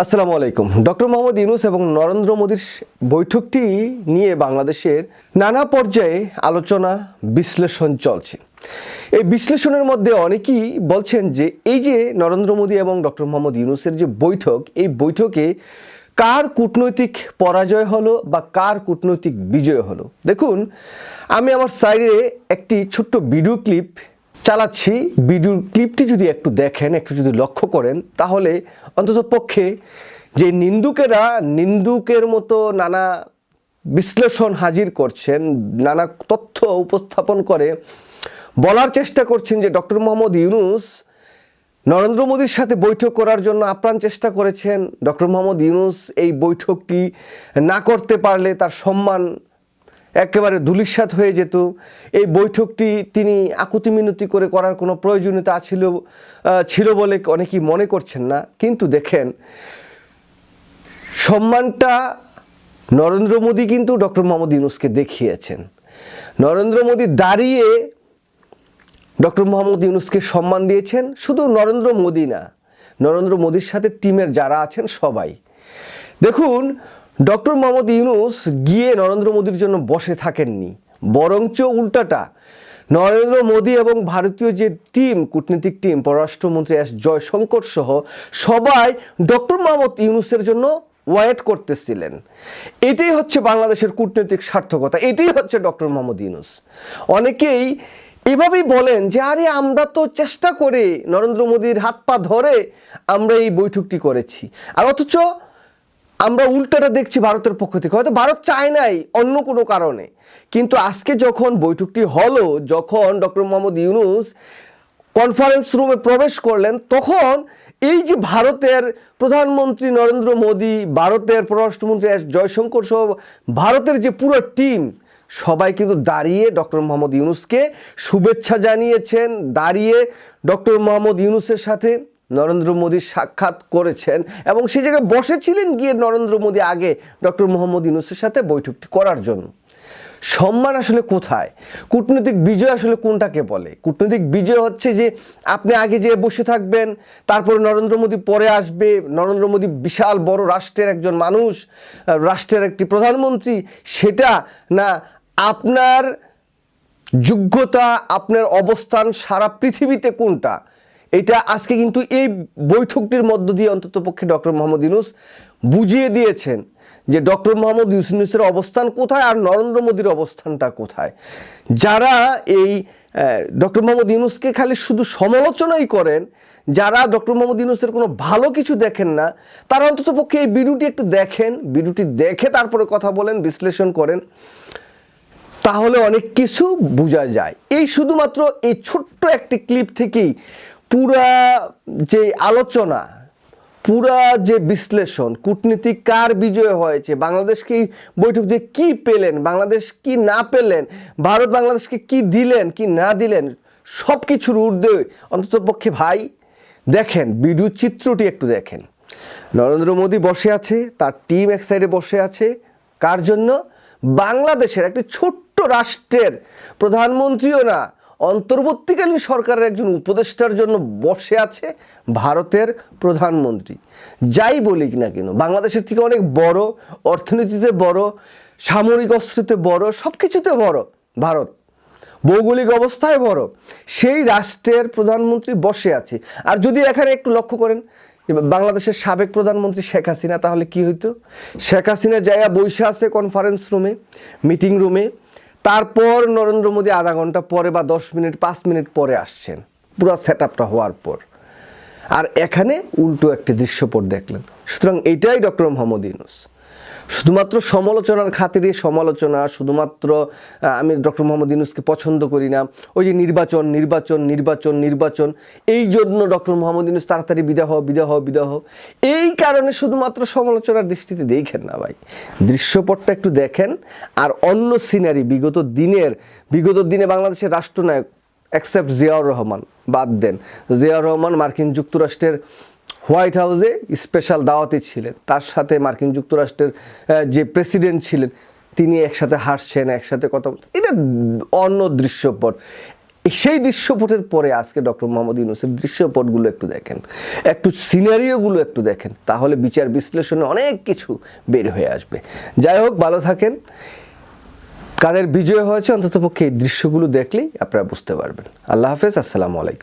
আসসালামু আলাইকুম। ডক্টর মোহাম্মদ ইউনূস এবং নরেন্দ্র মোদীর বৈঠকটি নিয়ে বাংলাদেশের নানা পর্যায়ে আলোচনা বিশ্লেষণ চলছে। এই বিশ্লেষণের মধ্যে অনেকেই বলছেন যে এই যে নরেন্দ্র মোদী এবং ডক্টর মোহাম্মদ ইউনূসের যে বৈঠক, এই বৈঠকে কার কূটনৈতিক পরাজয় হলো বা কার কূটনৈতিক বিজয় হলো। দেখুন, আমি আমার সাইডে একটি ছোট্ট ভিডিও ক্লিপ চালাচ্ছি। ভিডিও ক্লিপটি যদি একটু দেখেন, একটু যদি লক্ষ্য করেন, তাহলে অন্তত পক্ষে যে নিন্দুকের মতো নানা বিশ্লেষণ হাজির করছেন, নানা তথ্য উপস্থাপন করে বলার চেষ্টা করছেন যে ডক্টর মোহাম্মদ ইউনূস নরেন্দ্র মোদীর সাথে বৈঠক করার জন্য আপ্রাণ চেষ্টা করেছেন। ডক্টর মোহাম্মদ ইউনূস এই বৈঠকটি না করতে পারলে তার সম্মান একেবারে ধূলিসাৎ হয়ে যেত। এই বৈঠকটি তিনি আকুতি মিনতি করে করার কোনো প্রয়োজনীয়তা ছিল বলে অনেকেই মনে করছেন না। কিন্তু দেখেন, সম্মানটা নরেন্দ্র মোদী কিন্তু ডক্টর মোহাম্মদ ইউনূসকে দেখিয়েছেন। নরেন্দ্র মোদী দাঁড়িয়ে ডক্টর মোহাম্মদ ইউনূসকে সম্মান দিয়েছেন। শুধু নরেন্দ্র মোদী না, নরেন্দ্র মোদীর সাথে টিমের যারা আছেন সবাই। দেখুন, ডক্টর মোহাম্মদ ইউনূস গিয়ে নরেন্দ্র মোদীর জন্য বসে থাকেননি, বরঞ্চ উল্টাটা নরেন্দ্র মোদী এবং ভারতীয় যে টিম, কূটনীতিক টিম, পররাষ্ট্রমন্ত্রী এস জয়শঙ্কর সহ সবাই ডক্টর মোহাম্মদ ইউনূসের জন্য ওয়েট করতেছিলেন। এটাই হচ্ছে বাংলাদেশের কূটনৈতিক সার্থকতা, এটাই হচ্ছে ডক্টর মোহাম্মদ ইউনূস। অনেকেই এভাবেই বলেন যে আরে আমরা তো চেষ্টা করে নরেন্দ্র মোদীর হাত পা ধরে আমরা এই বৈঠকটি করেছি, আর অথচ আমরা উল্টাটা দেখছি ভারতের পক্ষ থেকে। হয়তো ভারত চায় নাই অন্য কোনো কারণে, কিন্তু আজকে যখন বৈঠকটি হলো, যখন ডক্টর মোহাম্মদ ইউনূস কনফারেন্স রুমে প্রবেশ করলেন, তখন এই যে ভারতের প্রধানমন্ত্রী নরেন্দ্র মোদী, ভারতের পররাষ্ট্রমন্ত্রী এস জয়শঙ্কর সহ ভারতের যে পুরো টিম, সবাই কিন্তু দাঁড়িয়ে ডক্টর মোহাম্মদ ইউনূসকে শুভেচ্ছা জানিয়েছেন। দাঁড়িয়ে ডক্টর মোহাম্মদ ইউনূসের সাথে নরেন্দ্র মোদী সাক্ষাৎ করেছেন এবং সেই জায়গায় বসেছিলেন গিয়ে নরেন্দ্র মোদী আগে ডক্টর মোহাম্মদ ইউনূসের সাথে বৈঠকটি করার জন্য। সম্মান আসলে কোথায়? কূটনৈতিক বিজয় আসলে কোনটাকে বলে? কূটনৈতিক বিজয় হচ্ছে যে আপনি আগে যেয়ে বসে থাকবেন, তারপরে নরেন্দ্র মোদী পরে আসবে। নরেন্দ্র মোদী বিশাল বড় রাষ্ট্রের একজন মানুষ, রাষ্ট্রের একটি প্রধানমন্ত্রী, সেটা না আপনার যোগ্যতা, আপনার অবস্থান সারা পৃথিবীতে কোনটা, এটা আজকে কিন্তু এই বৈঠকটির মধ্য দিয়ে অন্তত পক্ষে ডক্টর মোহাম্মদ ইউনূস বুঝিয়ে দিয়েছেন যে ডক্টর মোহাম্মদ ইউনূসের অবস্থান কোথায় আর নরেন্দ্র মোদীর অবস্থানটা কোথায়। যারা এই ডক্টর মোহাম্মদ ইউনূসকে খালি শুধু সমালোচনাই করেন, যারা ডক্টর মোহাম্মদ ইউনূসের কোনো ভালো কিছু দেখেন না, তারা অন্তত পক্ষে এই ভিডিওটি একটু দেখেন, ভিডিওটি দেখে তারপরে কথা বলেন, বিশ্লেষণ করেন, তাহলে অনেক কিছু বোঝা যায়। এই শুধুমাত্র এই ছোট্ট একটি ক্লিপ থেকেই পুরা যে আলোচনা, পুরা যে বিশ্লেষণ, কূটনীতিক কার বিজয় হয়েছে, বাংলাদেশকে বৈঠক দিয়ে কি পেলেন, বাংলাদেশ কি না পেলেন, ভারত বাংলাদেশকে কি দিলেন কি না দিলেন, সব কিছুর ঊর্ধ্বে অন্তত পক্ষে ভাই দেখেন, ভিডিও চিত্রটি একটু দেখেন। নরেন্দ্র মোদী বসে আছে, তার টিম এক সাইডে বসে আছে। কার জন্য? বাংলাদেশের একটি ছোট্ট রাষ্ট্রের প্রধানমন্ত্রীও না, অন্তর্বর্তীকালীন সরকারের একজন উপদেষ্টার জন্য বসে আছে ভারতের প্রধানমন্ত্রী। যাই বলি না কেন, বাংলাদেশের থেকে অনেক বড়, অর্থনীতিতে বড়, সামরিক অস্ত্রতে বড়, সব কিছুতে বড় ভারত, ভৌগোলিক অবস্থায় বড়, সেই রাষ্ট্রের প্রধানমন্ত্রী বসে আছে। আর যদি এখানে একটু লক্ষ্য করেন, বাংলাদেশের সাবেক প্রধানমন্ত্রী শেখ হাসিনা, তাহলে কি হইতো? শেখ হাসিনা জায়গা বসে আছে কনফারেন্স রুমে, মিটিং রুমে, তারপর নরেন্দ্র মোদী আধা ঘন্টা পরে বা 10 মিনিট 5 মিনিট পরে আসছেন পুরো সেট আপটা হওয়ার পর। আর এখানে উল্টো একটি দৃশ্যপট দেখলেন। সুতরাং এটাই ডক্টর মোহাম্মদ ইউনূস। শুধুমাত্র সমালোচনার খাতিরে সমালোচনা, শুধুমাত্র আমি ডক্টর মোহাম্মদ ইউনূসকে পছন্দ করি না, ওই যে নির্বাচন নির্বাচন নির্বাচন নির্বাচন, এই জন্য ডক্টর মোহাম্মদ ইউনূস তাড়াতাড়ি বিদায়, এই কারণে শুধুমাত্র সমালোচনার দৃষ্টিতে দেখেন না ভাই, দৃশ্যপটটা একটু দেখেন। আর অন্য সিনারি, বিগত দিনে বাংলাদেশের রাষ্ট্রনায়ক এক্সেপ্ট জিয়াউর রহমান বাদ দেন, জিয়াউর রহমান মার্কিন যুক্তরাষ্ট্রের হোয়াইট হাউসে স্পেশাল দাওয়াতে ছিলেন, তার সাথে মার্কিন যুক্তরাষ্ট্রের যে প্রেসিডেন্ট ছিলেন তিনি একসাথে হাসছেন, একসাথে কথা বলছেন, এটা অন্য দৃশ্যপট। সেই দৃশ্যপটের পরে আজকে ডক্টর মোহাম্মদ ইউনূসের দৃশ্যপটগুলো একটু দেখেন, একটু সিনারিওগুলো একটু দেখেন, তাহলে বিচার বিশ্লেষণে অনেক কিছু বের হয়ে আসবে। যাই হোক, ভালো থাকেন। কাদের বিজয় হয়েছে অন্ততপক্ষে এই দৃশ্যগুলো দেখলেই আপনারা বুঝতে পারবেন। আল্লাহ হাফেজ, আসসালামু আলাইকুম।